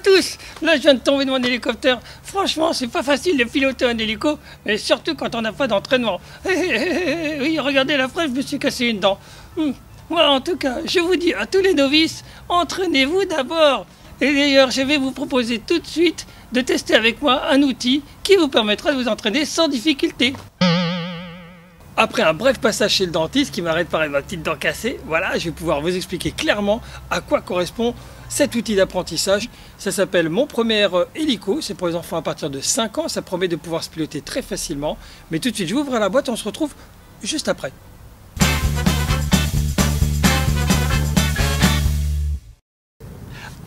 tous! Là, je viens de tomber de mon hélicoptère. Franchement, c'est pas facile de piloter un hélico, mais surtout quand on n'a pas d'entraînement. Oui, regardez la fraise, je me suis cassé une dent. Voilà, en tout cas, je vous dis à tous les novices, entraînez-vous d'abord. Et d'ailleurs, je vais vous proposer tout de suite de tester avec moi un outil qui vous permettra de vous entraîner sans difficulté. Après un bref passage chez le dentiste qui m'a réparé ma petite dent cassée, voilà, je vais pouvoir vous expliquer clairement à quoi correspond cet outil d'apprentissage. Ça s'appelle Mon Premier Hélico, c'est pour les enfants à partir de 5 ans, ça promet de pouvoir se piloter très facilement. Mais tout de suite, je vais ouvrir la boîte, on se retrouve juste après.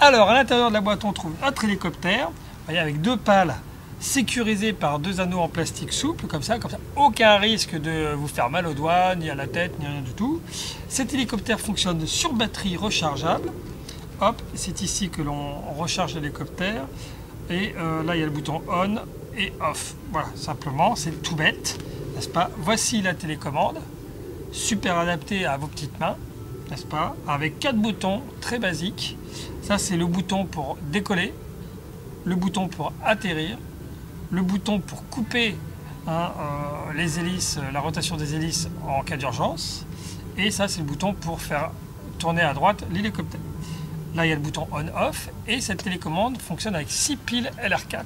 Alors, à l'intérieur de la boîte, on trouve notre hélicoptère, vous voyez, avec deux pales sécurisé par deux anneaux en plastique souple, comme ça, aucun risque de vous faire mal aux doigts, ni à la tête, ni rien du tout. Cet hélicoptère fonctionne sur batterie rechargeable. Hop, c'est ici que l'on recharge l'hélicoptère. Et là, il y a le bouton on et off. Voilà, simplement, c'est tout bête, n'est-ce pas? Voici la télécommande, super adaptée à vos petites mains, n'est-ce pas? Avec 4 boutons très basiques. Ça, c'est le bouton pour décoller, le bouton pour atterrir, le bouton pour couper les hélices, la rotation des hélices en cas d'urgence. Et ça, c'est le bouton pour faire tourner à droite l'hélicoptère. Là, il y a le bouton on-off. Et cette télécommande fonctionne avec 6 piles LR4.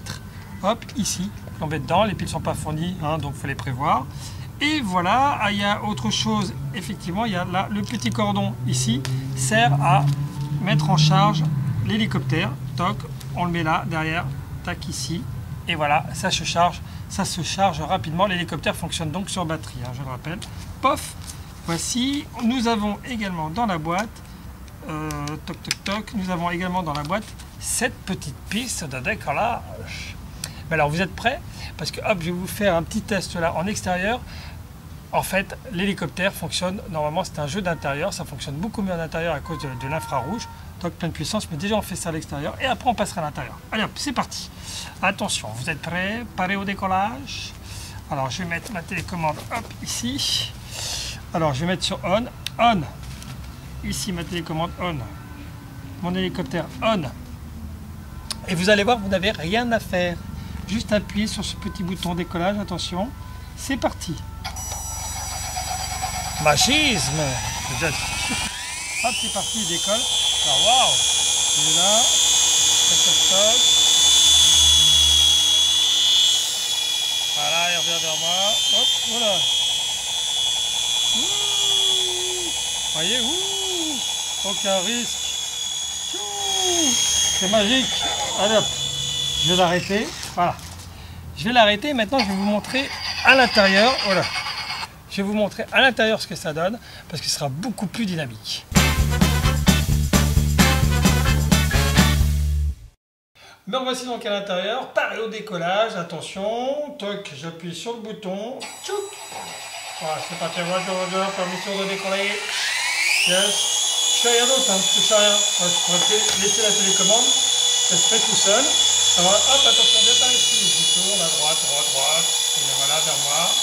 Hop, ici, on met dedans. Les piles ne sont pas fournies, donc il faut les prévoir. Et voilà, il y a autre chose. Effectivement, il y a là, le petit cordon ici, sert à mettre en charge l'hélicoptère. Toc, on le met là, derrière, tac, ici. Et voilà, ça se charge rapidement. L'hélicoptère fonctionne donc sur batterie, je le rappelle. Pof, voici. Nous avons également dans la boîte, toc toc toc, nous avons également dans la boîte cette petite piste de décollage. Mais alors vous êtes prêts? Parce que hop, je vais vous faire un petit test là en extérieur. En fait, l'hélicoptère fonctionne, normalement c'est un jeu d'intérieur, ça fonctionne beaucoup mieux en intérieur à cause de l'infrarouge. Donc pleine puissance, mais déjà on fait ça à l'extérieur et après on passera à l'intérieur. Allez hop, c'est parti. Attention, vous êtes prêts? Parés au décollage? Alors je vais mettre ma télécommande hop ici. Alors je vais mettre sur on. On. Ici ma télécommande on. Mon hélicoptère on. Et vous allez voir, vous n'avez rien à faire. Juste appuyer sur ce petit bouton décollage, attention. C'est parti. Machisme. Hop, c'est parti, il décolle. Alors, waouh, il est là, toc, toc, toc. Voilà, il revient vers moi. Hop, voilà. Voyez, aucun risque. C'est magique. Allez hop, je vais l'arrêter. Voilà. Je vais l'arrêter. Maintenant, je vais vous montrer à l'intérieur. Voilà. Je vais vous montrer à l'intérieur ce que ça donne parce que ce sera beaucoup plus dynamique. Me voici donc à l'intérieur, paré au décollage, attention, toc, j'appuie sur le bouton, tchouk. Voilà, c'est parti, voiture, permission de décoller, yes, je fais rien d'autre, je fais rien, je pourrais laisser la télécommande, ça se fait tout seul. Alors hop, attention, bien par ici, je tourne à droite, et bien voilà, vers moi.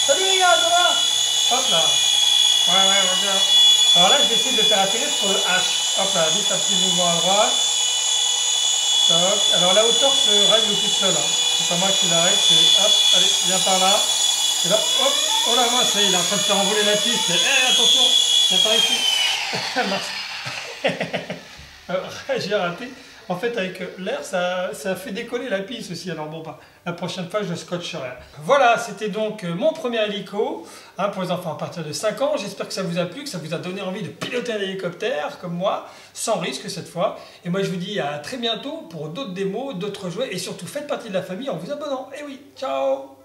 Salut les gars, ça va? Hop là, ouais, reviens. Alors là, je vais essayer de le faire atterrir sur le H, hop là, vite un petit mouvement à droite. Alors la hauteur se règle toute seule, c'est pas moi qui la règle, c'est hop, allez, viens par là, et là, hop, oh là, moi, il est en train de faire envoler la piste, attention, viens par ici, j'ai raté, en fait avec l'air, ça fait décoller la piste aussi, alors bon, bah, la prochaine fois je scotcherai. Voilà, c'était donc mon premier hélico, pour les enfants à partir de 5 ans, j'espère que ça vous a plu, que ça vous a donné envie de piloter un hélicoptère, comme moi, sans risque cette fois, et moi je vous dis à très bientôt pour d'autres démos, d'autres jouets, et surtout faites partie de la famille en vous abonnant, et oui, ciao!